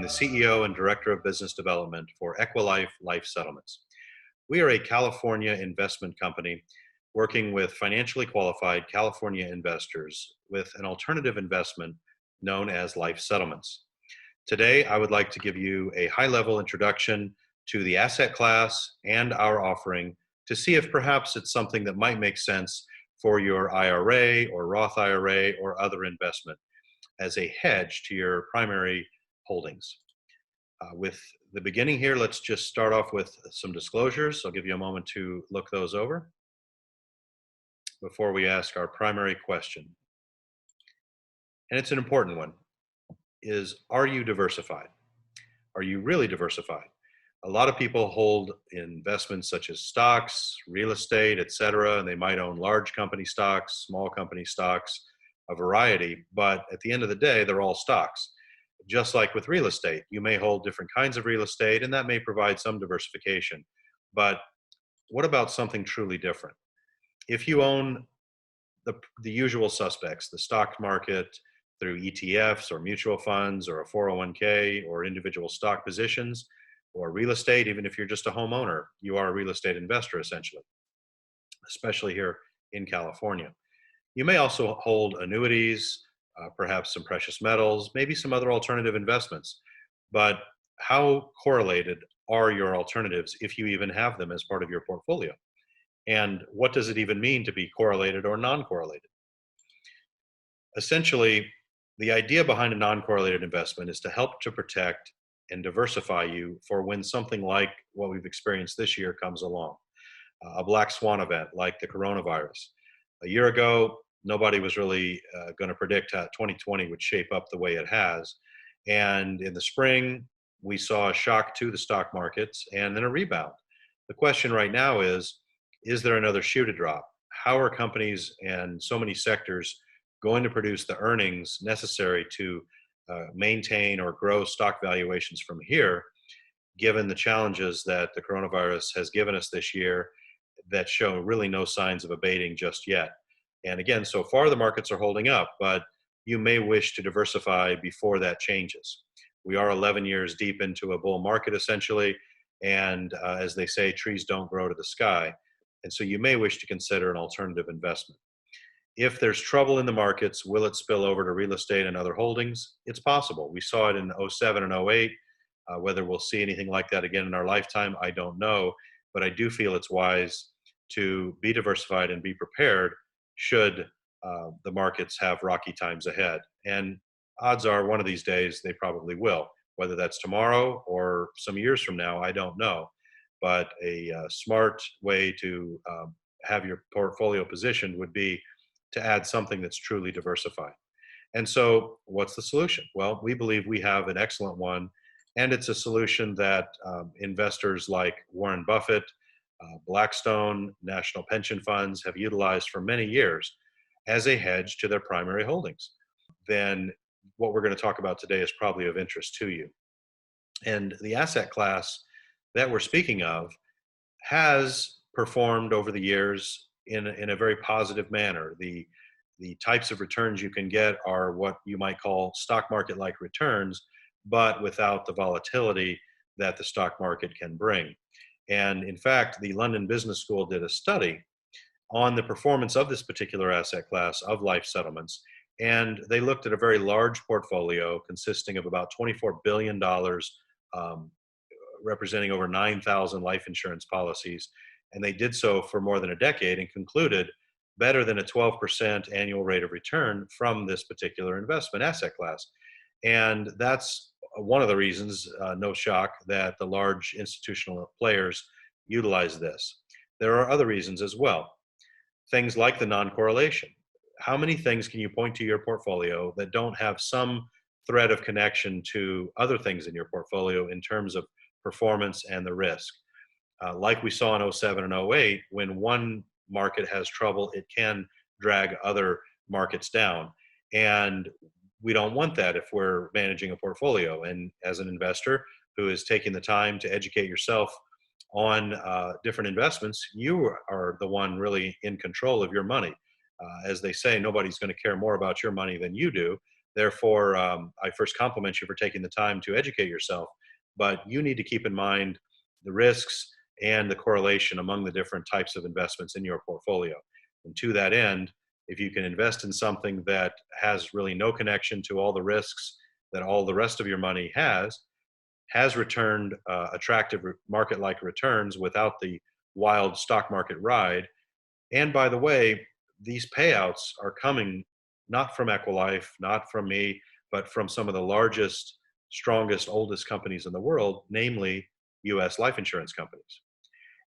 the CEO and Director of Business Development for EquiLife Life Settlements. We are a California investment company working with financially qualified California investors with an alternative investment known as life settlements. Today, I would like to give you a high-level introduction to the asset class and our offering to see if perhaps it's something that might make sense for your IRA or Roth IRA or other investment as a hedge to your primary holdings. With the beginning here, let's just start off with some disclosures. I'll give you a moment to look those over before we ask our primary question. And it's an important one, is are you diversified? Are you really diversified? A lot of people hold investments such as stocks, real estate, etc., and they might own large company stocks, small company stocks, a variety, but at the end of the day, they're all stocks. Just like with real estate, you may hold different kinds of real estate, and that may provide some diversification. But what about something truly different? If you own the usual suspects, the stock market through ETFs or mutual funds or a 401k or individual stock positions, or real estate, even if you're just a homeowner, you are a real estate investor essentially, especially here in California. You may also hold annuities, perhaps some precious metals, maybe some other alternative investments. But how correlated are your alternatives if you even have them as part of your portfolio? And what does it even mean to be correlated or non-correlated? Essentially, the idea behind a non-correlated investment is to help to protect and diversify you for when something like what we've experienced this year comes along, a black swan event like the coronavirus. A year ago, nobody was really going to predict how 2020 would shape up the way it has. And in the spring, we saw a shock to the stock markets and then a rebound. The question right now is there another shoe to drop? How are companies and so many sectors going to produce the earnings necessary to maintain or grow stock valuations from here, given the challenges that the coronavirus has given us this year that show really no signs of abating just yet? And again, so far the markets are holding up, but you may wish to diversify before that changes. We are 11 years deep into a bull market essentially, and as they say, trees don't grow to the sky. And so you may wish to consider an alternative investment. If there's trouble in the markets, will it spill over to real estate and other holdings? It's possible. We saw it in 07 and 08. Whether we'll see anything like that again in our lifetime, I don't know. But I do feel it's wise to be diversified and be prepared should the markets have rocky times ahead. And odds are one of these days they probably will. Whether that's tomorrow or some years from now, I don't know. But a smart way to have your portfolio positioned would be to add something that's truly diversified. And so what's the solution? Well, we believe we have an excellent one, and it's a solution that investors like Warren Buffett, Blackstone, national pension funds have utilized for many years as a hedge to their primary holdings. Then what we're going to talk about today is probably of interest to you. And the asset class that we're speaking of has performed over the years in a very positive manner. The types of returns you can get are what you might call stock market-like returns, but without the volatility that the stock market can bring. And in fact, the London Business School did a study on the performance of this particular asset class of life settlements. And they looked at a very large portfolio consisting of about $24 billion, representing over 9,000 life insurance policies. And they did so for more than a decade and concluded better than a 12% annual rate of return from this particular investment asset class. And that's one of the reasons, no shock, that the large institutional players utilize this. There are other reasons as well. Things like the non-correlation. How many things can you point to your portfolio that don't have some thread of connection to other things in your portfolio in terms of performance and the risk? Like we saw in 07 and 08, when one market has trouble, it can drag other markets down. And we don't want that if we're managing a portfolio. And as an investor who is taking the time to educate yourself on different investments, you are the one really in control of your money. As they say, nobody's going to care more about your money than you do. Therefore, I first compliment you for taking the time to educate yourself, but you need to keep in mind the risks and the correlation among the different types of investments in your portfolio. And to that end, if you can invest in something that has really no connection to all the risks that all the rest of your money has returned attractive market-like returns without the wild stock market ride. And by the way, these payouts are coming not from EquiLife, not from me, but from some of the largest, strongest, oldest companies in the world, namely US life insurance companies.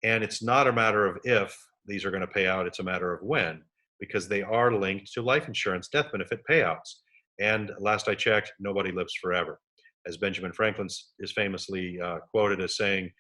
And it's not a matter of if these are going to pay out, it's a matter of when, because they are linked to life insurance death benefit payouts. And last I checked, nobody lives forever. As Benjamin Franklin is famously quoted as saying,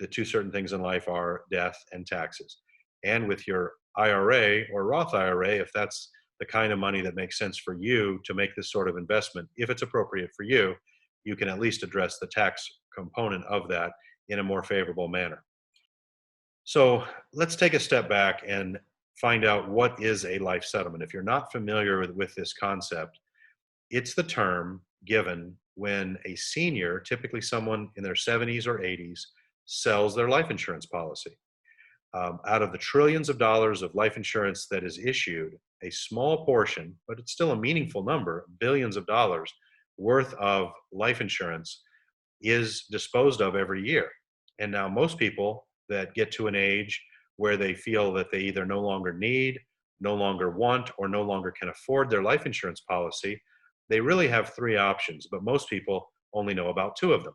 the two certain things in life are death and taxes. And with your IRA or Roth IRA, if that's the kind of money that makes sense for you to make this sort of investment, if it's appropriate for you, you can at least address the tax component of that in a more favorable manner. So let's take a step back and find out what is a life settlement. If you're not familiar with this concept, it's the term given when a senior, typically someone in their 70s or 80s, sells their life insurance policy. Out of the trillions of dollars of life insurance that is issued, a small portion, but it's still a meaningful number, billions of dollars worth of life insurance is disposed of every year. And now most people that get to an age where they feel that they either no longer need, no longer want, or no longer can afford their life insurance policy, they really have three options, but most people only know about two of them.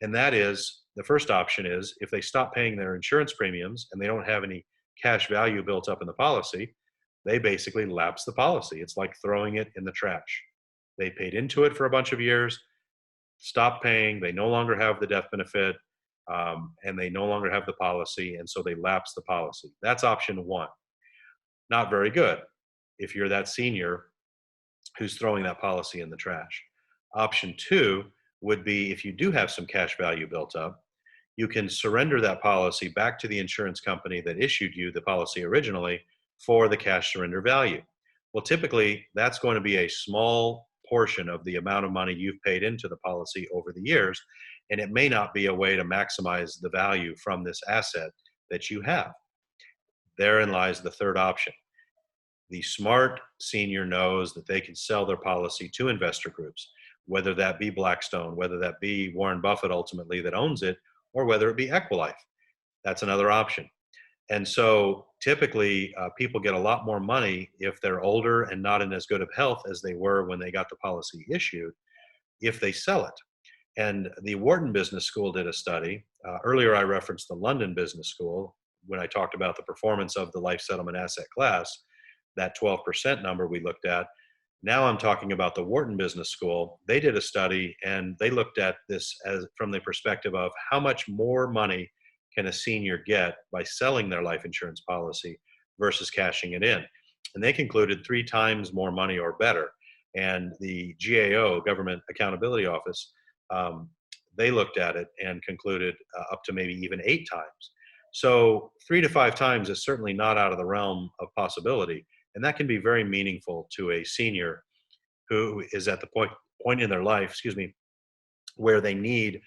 And that is, the first option is if they stop paying their insurance premiums and they don't have any cash value built up in the policy, they basically lapse the policy. It's like throwing it in the trash. They paid into it for a bunch of years, stop paying, they no longer have the death benefit, and they no longer have the policy, and so they lapse the policy. That's option one. Not very good if you're that senior who's throwing that policy in the trash. Option two would be if you do have some cash value built up, you can surrender that policy back to the insurance company that issued you the policy originally for the cash surrender value. Well, typically, that's going to be a small portion of the amount of money you've paid into the policy over the years, and it may not be a way to maximize the value from this asset that you have. Therein lies the third option. The smart senior knows that they can sell their policy to investor groups, whether that be Blackstone, whether that be Warren Buffett ultimately that owns it, or whether it be EquiLife. That's another option. And so typically people get a lot more money if they're older and not in as good of health as they were when they got the policy issued, if they sell it. And the Wharton Business School did a study. Earlier I referenced the London Business School when I talked about the performance of the life settlement asset class, that 12% number we looked at. Now I'm talking about the Wharton Business School. They did a study and they looked at this as from the perspective of how much more money can a senior get by selling their life insurance policy versus cashing it in. And they concluded 3 times more money or better. And the GAO, Government Accountability Office, they looked at it and concluded up to maybe even 8 times. So 3 to 5 times is certainly not out of the realm of possibility. And that can be very meaningful to a senior who is at the point in their life, where they need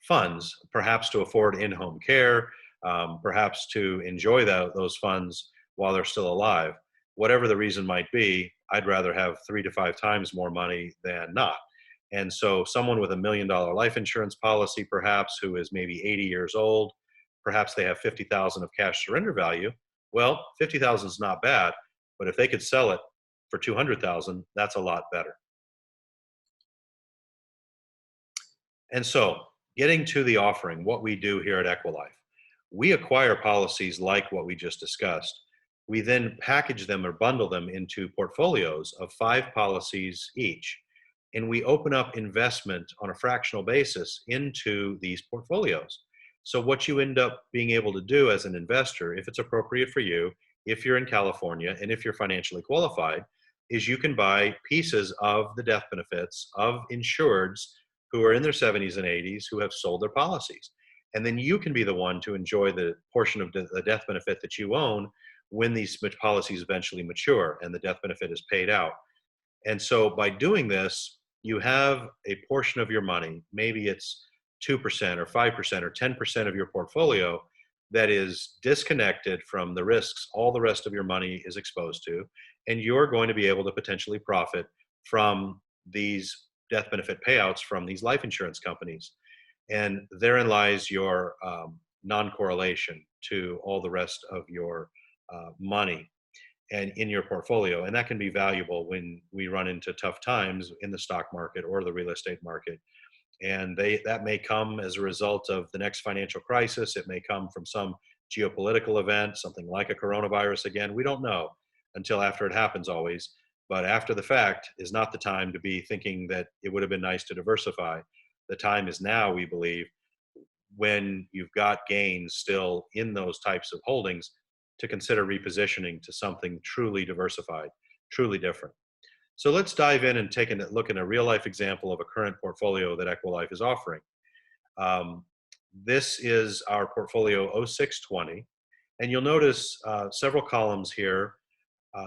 funds, perhaps to afford in-home care, perhaps to enjoy those funds while they're still alive. Whatever the reason might be, I'd rather have 3 to 5 times more money than not. And so someone with $1 million life insurance policy, perhaps, who is maybe 80 years old, perhaps they have 50,000 of cash surrender value. Well, 50,000 is not bad, but if they could sell it for 200,000, that's a lot better. And so, getting to the offering, what we do here at EquiLife, we acquire policies like what we just discussed. We then package them or bundle them into portfolios of 5 policies each. And we open up investment on a fractional basis into these portfolios. So what you end up being able to do as an investor, if it's appropriate for you, if you're in California, and if you're financially qualified, is you can buy pieces of the death benefits of insureds who are in their 70s and 80s who have sold their policies. And then you can be the one to enjoy the portion of the death benefit that you own when these policies eventually mature and the death benefit is paid out. And so by doing this, you have a portion of your money, maybe it's 2% or 5% or 10% of your portfolio, that is disconnected from the risks all the rest of your money is exposed to. And you're going to be able to potentially profit from these death benefit payouts from these life insurance companies. And therein lies your non correlation to all the rest of your money and in your portfolio. And that can be valuable when we run into tough times in the stock market or the real estate market. And that may come as a result of the next financial crisis. It may come from some geopolitical event, something like a coronavirus again. We don't know until after it happens always. But after the fact is not the time to be thinking that it would have been nice to diversify. The time is now, we believe, when you've got gains still in those types of holdings, to consider repositioning to something truly diversified, truly different. So let's dive in and take a look at a real life example of a current portfolio that EquiLife is offering. Um, this is our portfolio 0620, and you'll notice several columns here.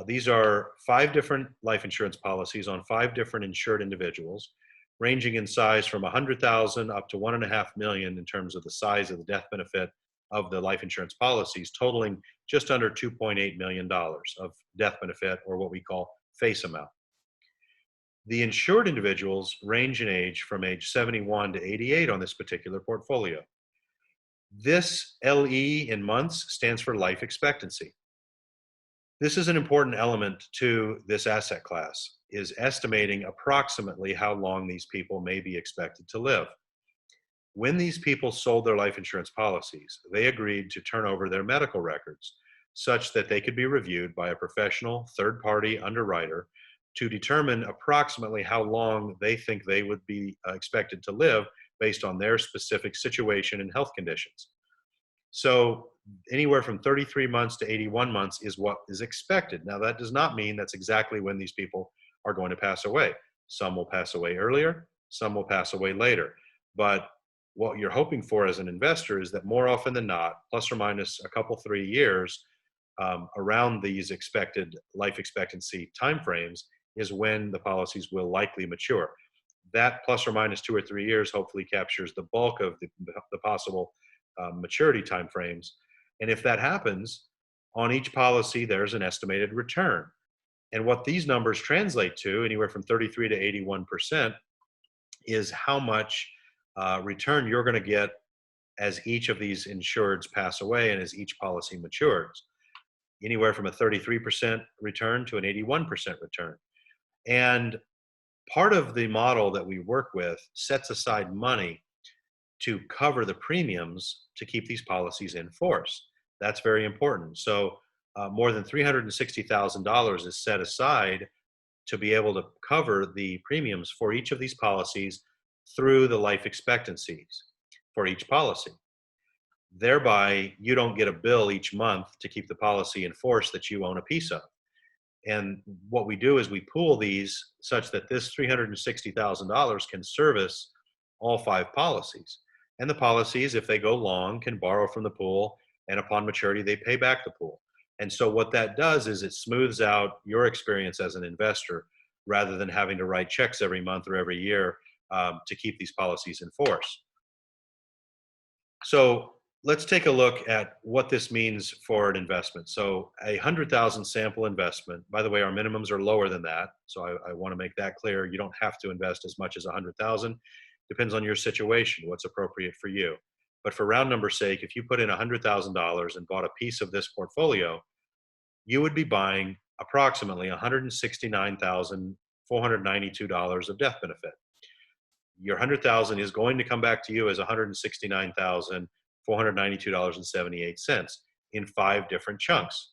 These are 5 different life insurance policies on 5 different insured individuals, ranging in size from 100,000 up to 1.5 million in terms of the size of the death benefit of the life insurance policies, totaling just under $2.8 million of death benefit, or what we call face amount. The insured individuals range in age from age 71 to 88 on this particular portfolio. This LE in months stands for life expectancy. This is an important element to this asset class, is estimating approximately how long these people may be expected to live. When these people sold their life insurance policies, they agreed to turn over their medical records such that they could be reviewed by a professional third-party underwriter to determine approximately how long they think they would be expected to live based on their specific situation and health conditions. So anywhere from 33 months to 81 months is what is expected. Now, that does not mean that's exactly when these people are going to pass away. Some will pass away earlier, some will pass away later. But what you're hoping for as an investor is that more often than not, plus or minus a couple, 3 years around these expected life expectancy timeframes is when the policies will likely mature. That plus or minus 2 or 3 years hopefully captures the bulk of the possible maturity timeframes. And if that happens, on each policy, there's an estimated return. And what these numbers translate to, anywhere from 33 to 81%, is how much return you're going to get as each of these insureds pass away and as each policy matures. Anywhere from a 33% return to an 81% return. And part of the model that we work with sets aside money to cover the premiums to keep these policies in force. That's very important. So more than $360,000 is set aside to be able to cover the premiums for each of these policies through the life expectancies for each policy. Thereby, you don't get a bill each month to keep the policy in force that you own a piece of. And what we do is we pool these such that this $360,000 can service all 5 policies. And the policies, if they go long, can borrow from the pool, and upon maturity, they pay back the pool. And so what that does is it smooths out your experience as an investor rather than having to write checks every month or every year to keep these policies in force. So let's take a look at what this means for an investment. So a 100,000 sample investment, by the way, our minimums are lower than that. So I want to make that clear. You don't have to invest as much as 100,000. Depends on your situation, what's appropriate for you. But for round number sake, if you put in $100,000 and bought a piece of this portfolio, you would be buying approximately $169,492 of death benefit. Your 100,000 is going to come back to you as $169,492.78 in 5 different chunks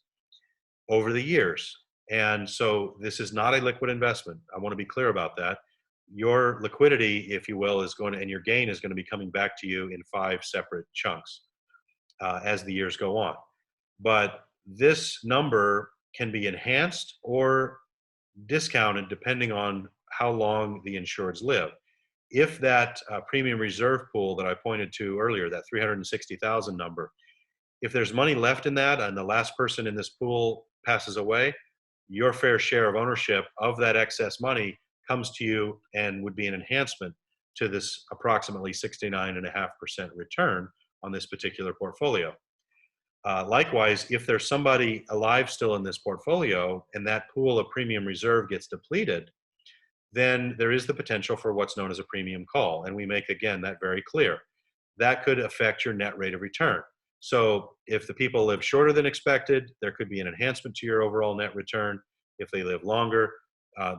over the years. And so this is not a liquid investment. I want to be clear about that. Your liquidity, if you will, is going to, and your gain is going to be coming back to you in 5 separate chunks as the years go on. But this number can be enhanced or discounted depending on how long the insureds live. If that premium reserve pool that I pointed to earlier, that 360,000 number, if there's money left in that and the last person in this pool passes away, your fair share of ownership of that excess money comes to you and would be an enhancement to this approximately 69.5% return on this particular portfolio. Likewise, if there's somebody alive still in this portfolio and that pool of premium reserve gets depleted, then there is the potential for what's known as a premium call. And we make, again, that very clear. That could affect your net rate of return. So if the people live shorter than expected, there could be an enhancement to your overall net return. If they live longer,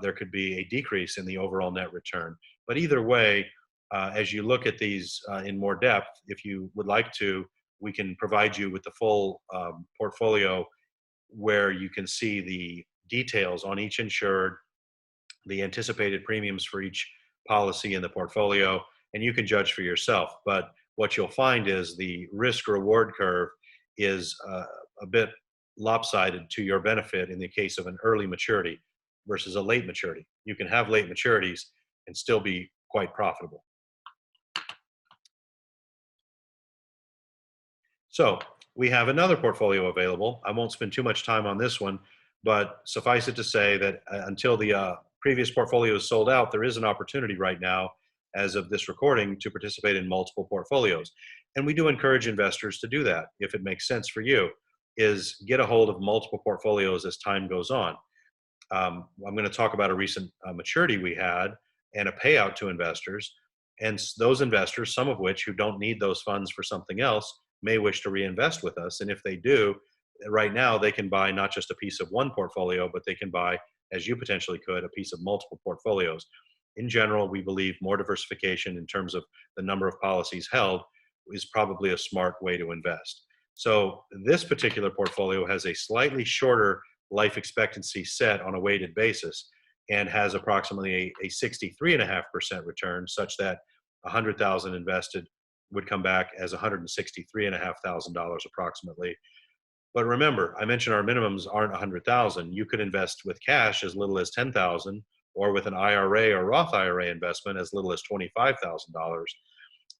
there could be a decrease in the overall net return. But either way, as you look at these in more depth, if you would like to, we can provide you with the full portfolio where you can see the details on each insured, the anticipated premiums for each policy in the portfolio, and you can judge for yourself. But what you'll find is the risk reward curve is a bit lopsided to your benefit in the case of an early maturity versus a late maturity. You can have late maturities and still be quite profitable. So we have another portfolio available. I won't spend too much time on this one, but suffice it to say that until the previous portfolio is sold out, there is an opportunity right now, as of this recording, to participate in multiple portfolios. And we do encourage investors to do that if it makes sense for you, is get a hold of multiple portfolios as time goes on. I'm going to talk about a recent maturity we had and a payout to investors. And those investors, some of which who don't need those funds for something else, may wish to reinvest with us. And if they do, right now they can buy not just a piece of one portfolio, but they can buy, as you potentially could, a piece of multiple portfolios. In general, we believe more diversification in terms of the number of policies held is probably a smart way to invest. So this particular portfolio has a slightly shorter life expectancy set on a weighted basis and has approximately a 63.5% return, such that 100,000 invested would come back as $163,500 approximately. But remember, I mentioned our minimums aren't 100,000. You could invest with cash as little as 10,000, or with an IRA or Roth IRA investment as little as $25,000.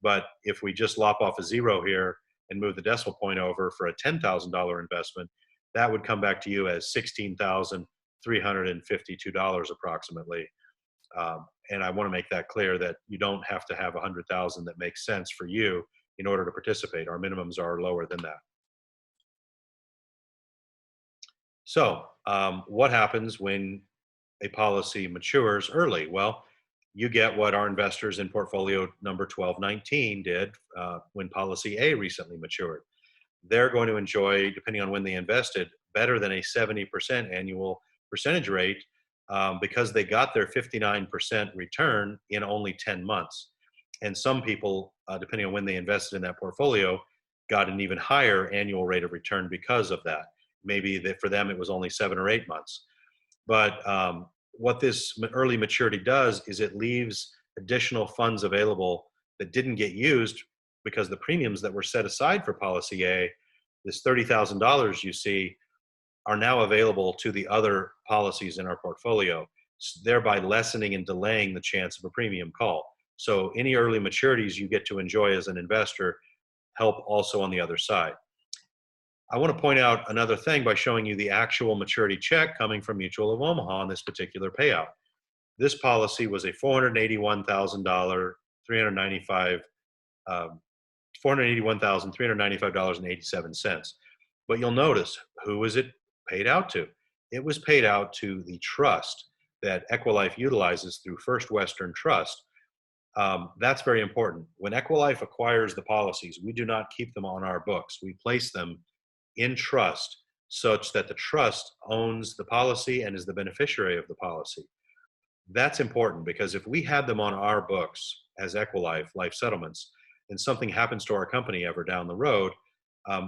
But if we just lop off a zero here and move the decimal point over for a $10,000 investment, that would come back to you as $16,352 approximately. And I want to make that clear that you don't have to have 100,000 that makes sense for you in order to participate. Our minimums are lower than that. So what happens when a policy matures early? Well, you get what our investors in portfolio number 1219 did when policy A recently matured. They're going to enjoy, depending on when they invested, better than a 70% annual percentage rate because they got their 59% return in only 10 months. And some people, depending on when they invested in that portfolio, got an even higher annual rate of return because of that. Maybe that for them it was only 7 or 8 months. But what this early maturity does is it leaves additional funds available that didn't get used because the premiums that were set aside for policy A, this $30,000 you see, are now available to the other policies in our portfolio, thereby lessening and delaying the chance of a premium call. So any early maturities you get to enjoy as an investor help also on the other side. I want to point out another thing by showing you the actual maturity check coming from Mutual of Omaha on this particular payout. This policy was a $481,000, $481,395.87. But you'll notice, who was it paid out to? It was paid out to the trust that EquiLife utilizes through First Western Trust. That's very important. When EquiLife acquires the policies, we do not keep them on our books. We place them in trust such that the trust owns the policy and is the beneficiary of the policy. That's important because if we had them on our books as EquiLife, life settlements, and something happens to our company ever down the road,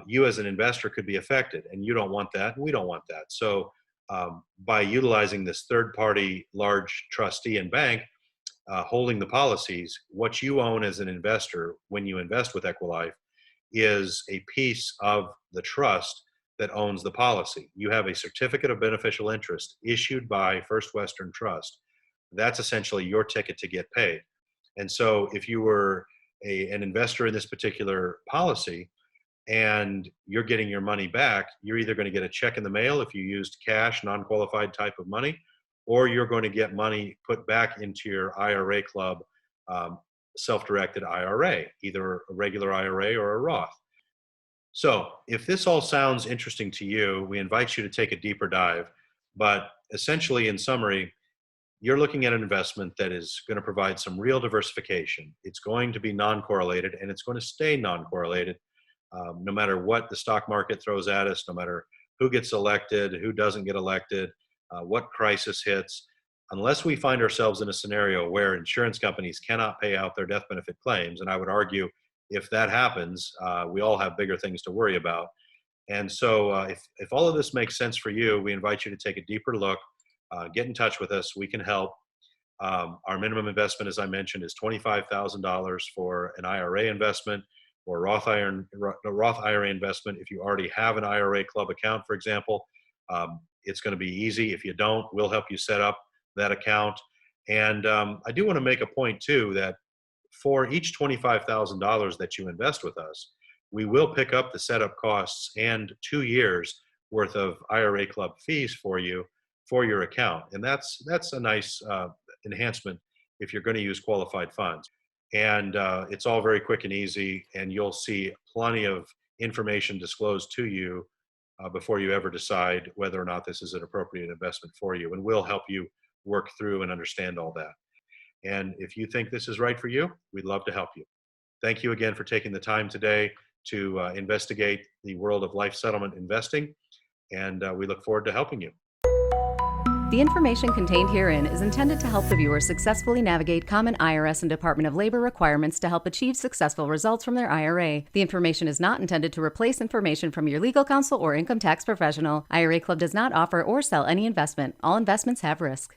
you as an investor could be affected, and you don't want that, and we don't want that. So by utilizing this third-party large trustee and bank holding the policies, what you own as an investor when you invest with EquiLife is a piece of the trust that owns the policy. You have a certificate of beneficial interest issued by First Western Trust. That's essentially your ticket to get paid. And so if you were an investor in this particular policy and you're getting your money back, you're either going to get a check in the mail if you used cash, non-qualified type of money, or you're going to get money put back into your IRA club, um, self-directed IRA, either a regular IRA or a Roth. So, if this all sounds interesting to you, we invite you to take a deeper dive. But essentially, in summary, you're looking at an investment that is going to provide some real diversification. It's going to be non correlated and it's going to stay non correlated no matter what the stock market throws at us, no matter who gets elected, who doesn't get elected, what crisis hits. Unless we find ourselves in a scenario where insurance companies cannot pay out their death benefit claims, and I would argue if that happens, we all have bigger things to worry about. And so, if all of this makes sense for you, we invite you to take a deeper look, get in touch with us. We can help. Our minimum investment, as I mentioned, is $25,000 for an IRA investment or Roth IRA investment. If you already have an IRA club account, for example, it's going to be easy. If you don't, we'll help you set up that account. And I do want to make a point, too, that for each $25,000 that you invest with us, we will pick up the setup costs and 2 years worth of IRA club fees for you for your account. And that's a nice enhancement if you're going to use qualified funds. And it's all very quick and easy, and you'll see plenty of information disclosed to you before you ever decide whether or not this is an appropriate investment for you. And we'll help you work through and understand all that. And if you think this is right for you, we'd love to help you. Thank you again for taking the time today to investigate the world of life settlement investing, and we look forward to helping you. The information contained herein is intended to help the viewer successfully navigate common IRS and Department of Labor requirements to help achieve successful results from their IRA. The information is not intended to replace information from your legal counsel or income tax professional. IRA Club does not offer or sell any investment. All investments have risk.